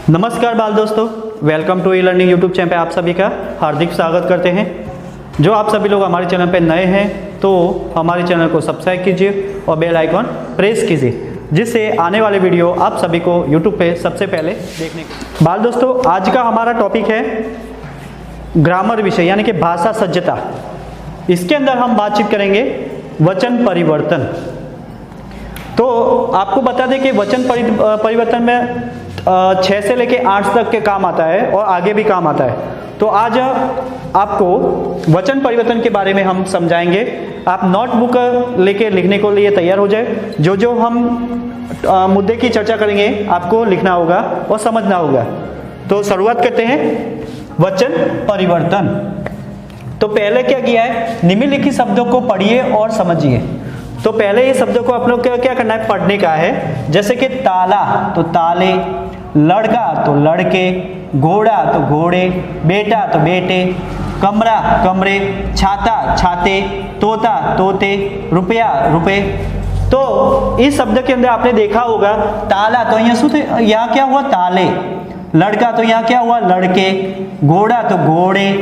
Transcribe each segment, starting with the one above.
नमस्कार बाल दोस्तों, welcome to E learning YouTube channel पे आप सभी का हार्दिक स्वागत करते हैं। जो आप सभी लोग हमारे चैनल पे नए हैं तो हमारे चैनल को सब्सक्राइब कीजिए और बेल आइकॉन प्रेस कीजिए, जिससे आने वाले वीडियो आप सभी को यूट्यूब पे सबसे पहले देखने को। बाल दोस्तों, आज का हमारा टॉपिक है ग्रामर विषय यानी कि भाषा सज्जता। इसके अंदर हम बातचीत करेंगे वचन परिवर्तन। तो आपको बता दें कि वचन परिवर्तन में 6 से लेके 8 तक के काम आता है और आगे भी काम आता है। तो आज आपको वचन परिवर्तन के बारे में हम समझाएंगे। आप नोटबुक लेके लिखने को लिए तैयार हो जाए। जो हम मुद्दे की चर्चा करेंगे आपको लिखना होगा और समझना होगा। तो शुरुआत करते हैं वचन परिवर्तन। तो पहले क्या किया है, निम्नलिखित शब्दों को पढ़िए और समझिए। तो पहले ये शब्दों को आप लोग क्या करना है, पढ़ने का है। जैसे कि ताला तो ताले, लड़का तो लड़के, घोड़ा तो घोड़े, बेटा तो बेटे, कमरा कमरे, छाता छाते, तोता तोते, रुपया रुपए। तो इस शब्द के अंदर आपने देखा होगा ताला तो यहाँ क्या हुआ, ताले। लड़का तो यहाँ क्या हुआ, लड़के। घोड़ा तो घोड़े,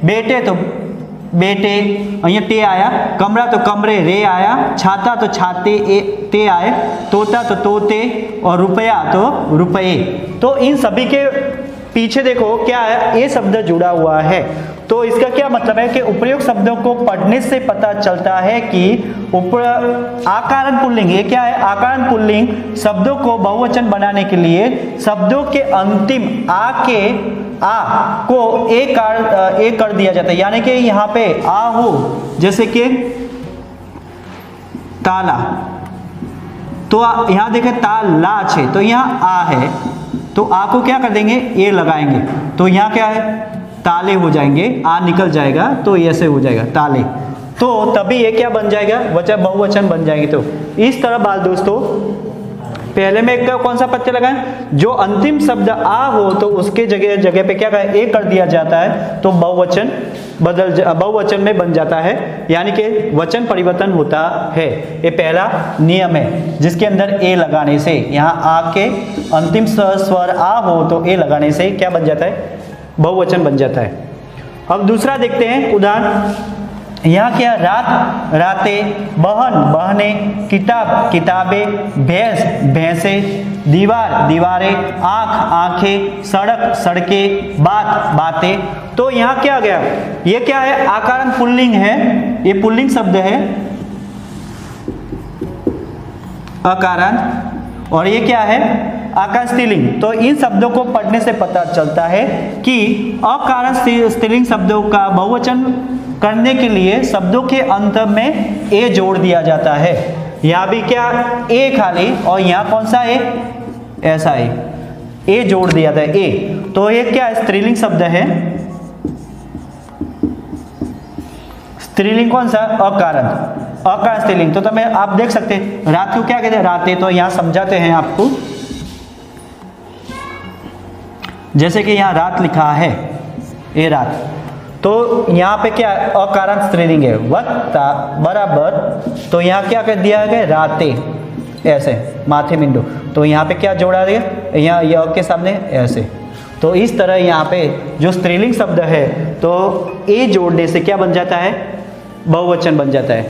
बेटे तो बेटे, અહીંયા તે आया। कमरा तो कमरे, रे आया। छाता तो छाते, ते आए। तोता तो तोते और रुपया तो रुपये। तो इन सभी के पीछे देखो क्या है, ये शब्द जुड़ा हुआ है। तो इसका क्या मतलब है कि उपयुक्त शब्दों को पढ़ने से पता चलता है कि आकारण पुल्लिंग, ये क्या है, आकारण पुल्लिंग शब्दों को बहुवचन बनाने के लिए शब्दों के अंतिम आ के आ को एक कर दिया जाता है। यानी कि यहाँ पे आ हो, जैसे कि ताला, तो यहाँ देखें ताला छे, तो यहाँ आ है, तो आ को क्या कर देंगे, ए लगाएंगे। तो यहाँ क्या है, ताले हो जाएंगे, आ निकल जाएगा तो ऐसे हो जाएगा ताले। तो तभी ये क्या बन जाएगा, वचन बहुवचन बन जाएंगे। तो इस तरह बात दोस्तों, पहले में कौन सा पत्ते लगाएं, जो अंतिम शब्द आ हो तो उसके जगह पे क्या करें, ए कर दिया जाता है, तो बहुवचन में बन जाता है। यानी कि वचन परिवर्तन होता है। ये पहला नियम है, जिसके अंदर ए लगाने से, यहाँ आ के अंतिम स्वर आ हो तो ए लगाने से क्या बन जाता है, बहुवचन बन जाता है। अब दूसरा देखते हैं उदाहरण। यहाँ क्या, रात राते, बहन बहने, किताब किताबें, भैंस भैंसे, दीवार दीवारें, आँख आँखें, सड़क सड़कें, बात बातें। तो यहाँ क्या गया, ये क्या है, आकारण पुल्लिंग है, ये पुल्लिंग शब्द है अकारण, और ये क्या है, आकार स्त्रीलिंग। तो इन शब्दों को पढ़ने से पता चलता है कि अकारण स्त्रीलिंग शब्दों का बहुवचन करने के लिए शब्दों के अंत में ए जोड़ दिया जाता है। यहाँ भी क्या, ए खाली, और यहाँ कौन सा ए, ऐसा ए जोड़ दिया था, ए। तो ये क्या स्त्रीलिंग शब्द है, स्त्रीलिंग कौन सा, अकारण स्त्रीलिंग। तो तुम्हें आप देख सकते हैं रात को क्या कहते हैं, रातें। तो यहाँ समझाते हैं आपको, जैसे कि यहाँ रात लिखा है, ये रात, तो यहाँ पे क्या अकारण स्त्रीलिंग है, वक्ता बराबर। तो यहाँ क्या कर दिया गया, रातें, ऐसे माथे मिंडो। तो यहाँ पे क्या जोड़ा गया, यहाँ य के सामने ऐसे। तो इस तरह यहाँ पे जो स्त्रीलिंग शब्द है तो ए जोड़ने से क्या बन जाता है, बहुवचन बन जाता है।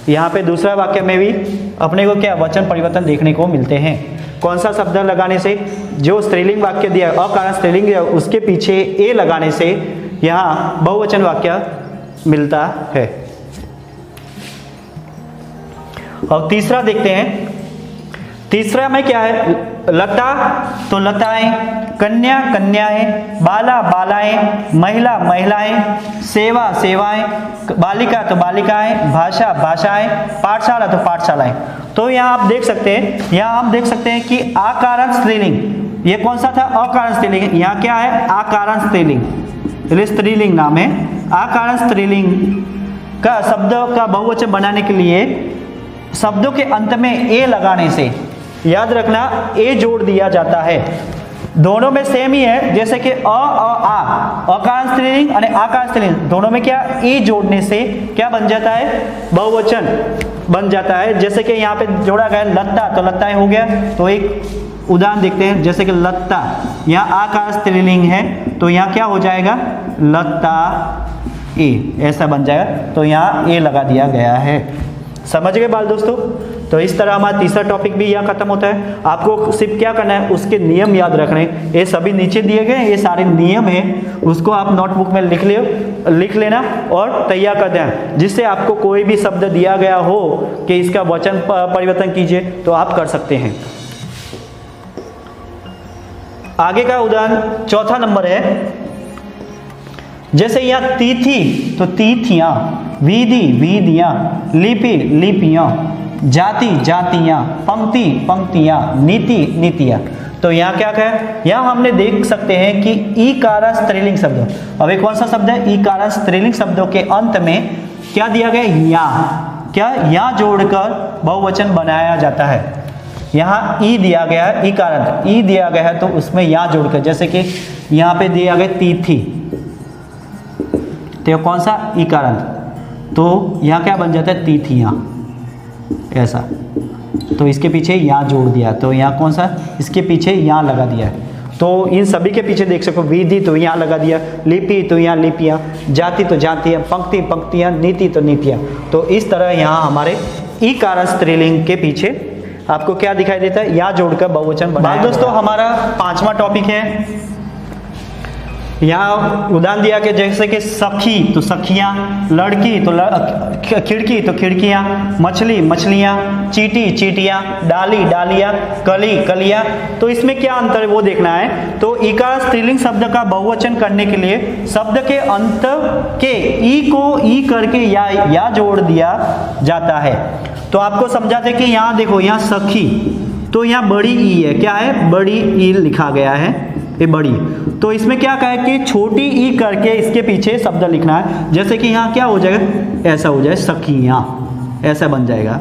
यहाँ पे दूसरा वाक्य में भी अपने को क्या वचन परिवर्तन देखने को मिलते हैं। कौन सा शब्द लगाने से, जो स्त्रीलिंग वाक्य दिया अकारण स्त्रीलिंग है उसके पीछे ए लगाने से यहाँ बहुवचन वाक्य मिलता है। और तीसरा देखते हैं। तीसरा में क्या है, लता तो लताएं, कन्या कन्याएं, बाला बालाएं, महिला महिलाएं, सेवा सेवाएं, बालिका तो बालिकाएं, भाषा भाषाएं, पाठशाला तो पाठशालाएं। तो यहाँ आप देख सकते हैं, यहाँ हम देख सकते हैं कि आकारण स्त्रीलिंग, ये कौन सा था, अकारण स्त्रीलिंग। यहाँ क्या है, आकारण स्त्रीलिंग, स्त्रीलिंग नाम है। आकारण स्त्रीलिंग का शब्द का बहुवचन बनाने के लिए शब्दों के अंत में ए लगाने से, याद रखना ए जोड़ दिया जाता है। दोनों में सेम ही है, जैसे कि अकारण स्त्रीलिंग और आकारण स्त्रीलिंग, दोनों में क्या ए जोड़ने से क्या बन जाता है, बहुवचन बन जाता है। जैसे कि यहाँ पे जोड़ा गया लत्ता, तो लत्ताएं हो गया। तो एक उदाहरण देखते हैं, जैसे कि लत्ता यहाँ आकार स्त्रीलिंग है तो यहाँ क्या हो जाएगा, लता ए, ऐसा बन जाएगा। तो यहाँ ए लगा दिया गया है। समझ गए बाल दोस्तों। तो इस तरह हमारा तीसरा टॉपिक भी यहाँ खत्म होता है। आपको सिर्फ क्या करना है, उसके नियम याद रखने। ये सभी नीचे दिए गए, ये सारे नियम हैं, उसको आप नोटबुक में लिख लेना और तैयार कर देना, जिससे आपको कोई भी शब्द दिया गया हो कि इसका वचन परिवर्तन कीजिए तो आप कर सकते हैं। आगे का उदाहरण चौथा नंबर है। जैसे यहाँ तिथि तो तिथियां, विधि विधियां, लिपि लिपियां, जाति जातियां, पंक्ति पंक्तियां, नीति नीतियां। तो यहाँ क्या है, यहाँ हमने देख सकते हैं कि ईकार स्त्रीलिंग शब्द। अब एक कौन सा शब्द है, ईकार स्त्रीलिंग शब्दों के अंत में क्या दिया गया, या, क्या या जोड़कर बहुवचन बनाया जाता है। यहाँ ई दिया गया है, ईकार ई दिया गया है तो उसमें या जोड़कर, जैसे कि यहाँ पे दिया गया तिथि, तो कौन सा, ईकारांत, तो यहाँ क्या बन जाता है, तिथियां, ऐसा। तो इसके पीछे यहाँ जोड़ दिया, तो यहाँ कौन सा, इसके पीछे यहाँ लगा दिया है। तो इन सभी के पीछे देख सको, विधि तो यहाँ लगा दिया, लिपि तो यहाँ लिपियाँ, जाति तो जातियाँ, पंक्ति पंक्तियाँ, नीति तो नीतियाँ। तो इस तरह यहाँ हमारे ईकार स्त्रीलिंग के पीछे आपको क्या दिखाई देता है, यहाँ जोड़कर बहुवचन बनाया। दोस्तों हमारा पांचवा टॉपिक है। यहाँ उदाहरण दिया कि जैसे कि सखी तो सखियाँ, लड़की तो खिड़की तो खिड़कियाँ, मछली मछलियाँ, चींटी चींटियाँ, डाली डालियाँ, कली कलियाँ। तो इसमें क्या अंतर है वो देखना है। तो ईकार स्त्रीलिंग शब्द का बहुवचन करने के लिए शब्द के अंत के ई को ई करके या जोड़ दिया जाता है। तो आपको समझाते कि यहाँ देखो, यहाँ सखी तो यहाँ बड़ी ई है, क्या है, बड़ी ई लिखा गया है, ये बड़ी। तो इसमें क्या कहा है कि छोटी ई करके इसके पीछे शब्द लिखना है। जैसे कि यहाँ क्या हो जाएगा, ऐसा हो जाए, सखियाँ, ऐसा बन जाएगा।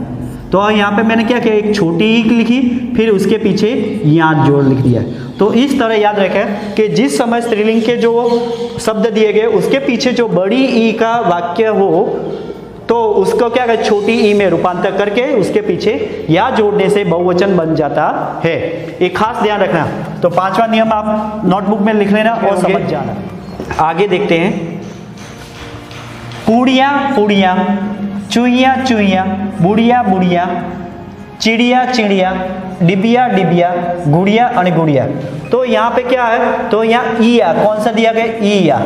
तो यहाँ पे मैंने क्या किया, एक छोटी ई लिखी, फिर उसके पीछे यहाँ जोड़ लिख दिया। तो इस तरह याद रखें कि जिस समय स्त्रीलिंग के जो शब्द दिए गए उसके पीछे जो बड़ी ई का वाक्य हो तो उसको क्या करें, छोटी ई में रूपांतर करके उसके पीछे या जोड़ने से बहुवचन बन जाता है। एक खास ध्यान रखना। तो पांचवा नियम आप नोटबुक में लिख लेना और समझ जाना। आगे देखते हैं। पूड़िया पूड़िया, चुईया चुईया, बुढ़िया बुढ़िया, चिड़िया चिड़िया, डिबिया डिबिया, गुड़िया और गुड़िया। तो यहाँ पे क्या है, तो यहाँ ईया कौन सा दिया गया, ईया,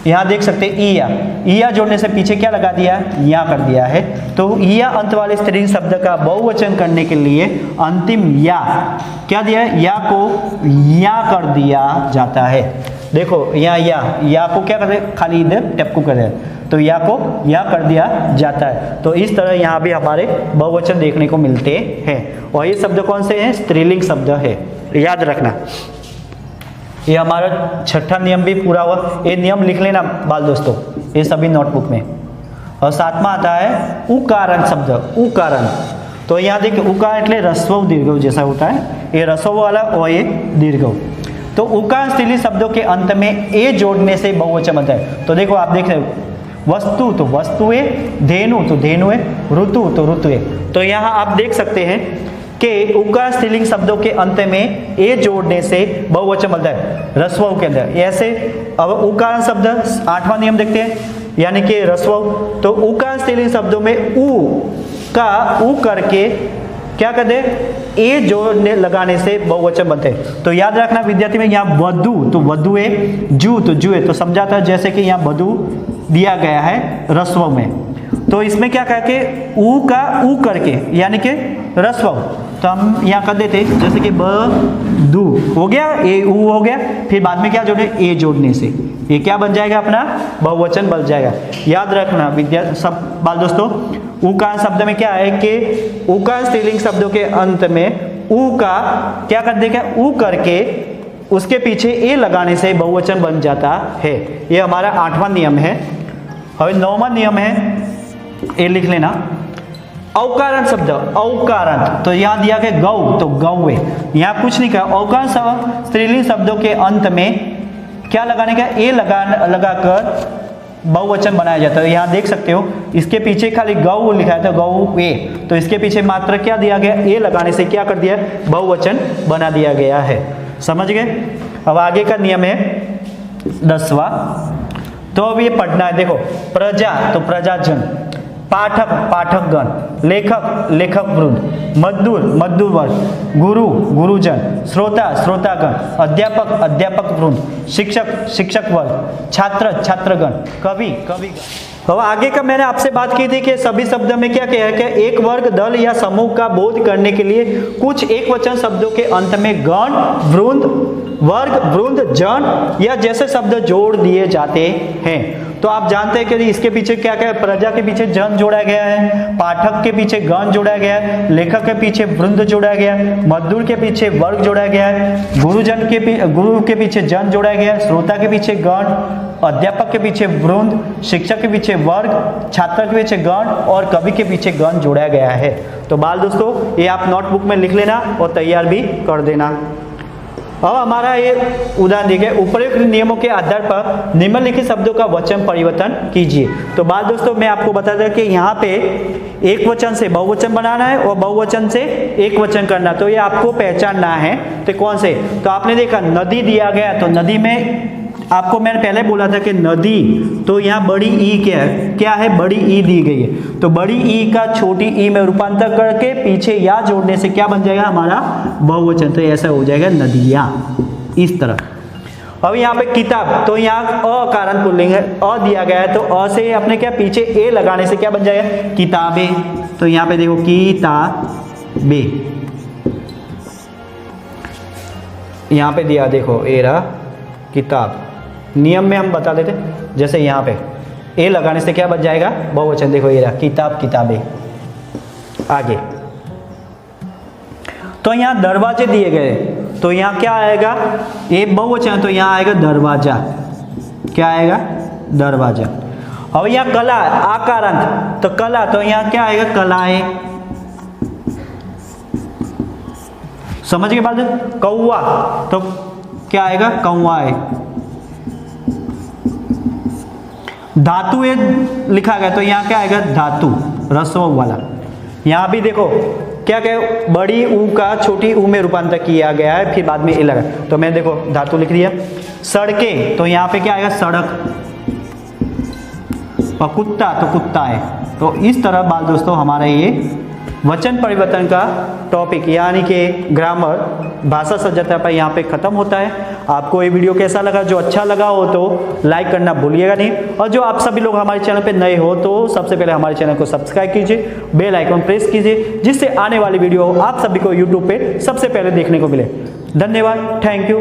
यहाँ देख सकते हैं ईया जोड़ने से पीछे क्या लगा दिया, या कर दिया है। तो ईया अंत वाले स्त्रीलिंग शब्द का बहुवचन करने के लिए अंतिम या क्या दिया है, या को या कर दिया जाता है। देखो यहाँ या को क्या करते, खाली इधर टपकू कर दे, तो या को या कर दिया जाता है। तो इस तरह यहाँ भी हमारे बहुवचन देखने को मिलते हैं। और ये शब्द कौन से हैं, स्त्रीलिंग शब्द है, याद रखना। ये हमारा छठा नियम भी पूरा हुआ। ये नियम लिख लेना बाल दोस्तों, ये सभी नोटबुक में। और सातवां आता है उकारण शब्द, उकारण। तो यहाँ देखिए उकार એટલે रस्व दीर्घ जैसा होता है, ये रस्व वाला और ये दीर्घ। तो उकार स्त्रीलिंग शब्दों के अंत में ए जोड़ने से बहुवचन बनता है। तो देखो आप देख रहे हो, वस्तु तो वस्तुएं, धेनु तो धेनुएं, ऋतु तो ऋतुएं। तो यहाँ आप देख सकते हैं कि उकार स्त्रीलिंग शब्दों के अंत में ए जोड़ने से बहुवचन बनता है रस्व के अंदर। ऐसे अब उकार शब्द आठवां नियम देखते हैं, यानी कि रस्व। तो उकार स्त्रीलिंग शब्दों में उ का उ करके क्या कर दे, ए जोड़ने लगाने से बहुवचन बनते हैं। तो याद रखना विद्यार्थी में, यहाँ वधु तो वधुए, जू तो जुए। तो समझाता है जैसे कि यहाँ वधु दिया गया है रस्व में, तो इसमें क्या कहा कि ऊ का ऊ करके यानी कि रस्व। तो हम यहाँ कर देते जैसे कि ब दू हो गया, ए ऊ हो गया, फिर बाद में क्या जोड़े, ए जोड़ने से ये क्या बन जाएगा, अपना बहुवचन बन जाएगा। याद रखना विद्या सब बाल दोस्तों, उकार शब्द में क्या है कि उकार स्त्रीलिंग शब्दों के अंत में ऊ का क्या कर देगा, ऊ करके उसके पीछे ए लगाने से बहुवचन बन जाता है। ये हमारा आठवां नियम है। और नौवां नियम है, ए लिख लेना, औकारण शब्द, औकारण। तो यहाँ दिया गया गौ तो गौए, यहाँ कुछ नहीं कहा। औकारण स्त्रीलिंग शब्दों के अंत में क्या लगाने का, ए लगाकर बहुवचन बनाया जाता है। यहाँ देख सकते हो इसके पीछे खाली गौ लिखा है, तो गौ ए, तो इसके पीछे मात्र क्या दिया गया, ए लगाने से क्या कर दिया, बहुवचन बना दिया गया है। समझ गए। अब आगे का नियम है 10वां। तो अब ये पढ़ना है, देखो प्रजा तो प्रजाजन, पाठक पाठकगण, लेखक लेखक वृंद, मजदूर मजदूर वर्ग, गुरु गुरुजन, श्रोता श्रोतागण, अध्यापक अध्यापक वृंद, शिक्षक शिक्षक वर्ग, छात्र छात्रगण, कवि कविगण। तो आगे का मैंने आपसे बात की थी कि सभी शब्दों में क्या क्या है कि एक वर्ग दल या समूह का बोध करने के लिए कुछ एक वचन शब्दों के अंत में गण वृंद वर्ग वृंद जन या जैसे शब्द जोड़ दिए जाते हैं। तो आप जानते हैं कि इसके पीछे क्या क्या है, प्रजा के पीछे जन जोड़ा गया है, पाठक के पीछे गण जोड़ा गया है, लेखक के पीछे वृंद जोड़ा गया है, मजदूर के पीछे वर्ग जोड़ा गया है, गुरु के पीछे जन जोड़ा गया है, श्रोता के पीछे गण, अध्यापक के पीछे वृंद, शिक्षक के पीछे वर्ग, छात्र के पीछे गण और कवि के पीछे गण जोड़ा गया है। तो बाल दोस्तों ये आप नोटबुक में लिख लेना और तैयार भी कर देना। अब हमारा ये उदाहरण देखिए, उपरोक्त नियमों के आधार पर निम्नलिखित शब्दों का वचन परिवर्तन कीजिए। तो बात दोस्तों मैं आपको बता दें कि यहाँ पे एक वचन से बहुवचन बनाना है और बहुवचन से एक वचन करना, तो ये आपको पहचानना है। तो कौन से, तो आपने देखा नदी दिया गया, तो नदी में आपको मैंने पहले बोला था कि नदी, तो यहाँ बड़ी ई क्या है बड़ी ई दी गई है, तो बड़ी ई का छोटी ई में रूपांतर करके पीछे या जोड़ने से क्या बन जाएगा हमारा बहुवचन, तो ऐसा हो जाएगा नदियाँ, इस तरह। अब यहाँ पे किताब, तो यहाँ अ कारण पुल्लिंग है, अ दिया गया है, तो अ से अपने क्या पीछे ए लगाने से क्या बन जाएगा किताबें। तो यहाँ पे देखो किताबे, यहाँ पे दिया देखो ए रहा किताब। नियम में हम बता देते, जैसे यहाँ पे ए लगाने से क्या बच जाएगा बहुवचन, देखो ये रहा किताब किताबें। आगे तो यहाँ दरवाजे दिए गए, तो यहाँ क्या आएगा, ए बहुवचन, तो यहाँ आएगा दरवाजा, क्या आएगा दरवाजा। और यहाँ कला आकारांत, तो कला, तो यहाँ क्या आएगा कलाएं। समझ के बाद कौवा, तो क्या आएगा कौवाए। धातु एक लिखा गया, तो यहाँ क्या आएगा धातु रस्व वाला। यहाँ भी देखो क्या क्या बड़ी ऊ का छोटी ऊ में रूपांतर किया गया है, फिर बाद में ए लगा, तो मैं देखो धातु लिख दिया। सड़कें, तो यहाँ पे क्या आएगा सड़क, और कुत्ता तो कुत्ता है। तो इस तरह बात दोस्तों हमारा ये वचन परिवर्तन का टॉपिक यानी कि ग्रामर भाषा सज्जता पर यहाँ पे खत्म होता है। आपको ये वीडियो कैसा लगा, जो अच्छा लगा हो तो लाइक करना भूलिएगा नहीं, और जो आप सभी लोग हमारे चैनल पे नए हो तो सबसे पहले हमारे चैनल को सब्सक्राइब कीजिए, बेल आइकन प्रेस कीजिए, जिससे आने वाली वीडियो आप सभी को यूट्यूब पे सबसे पहले देखने को मिले। धन्यवाद, थैंक यू।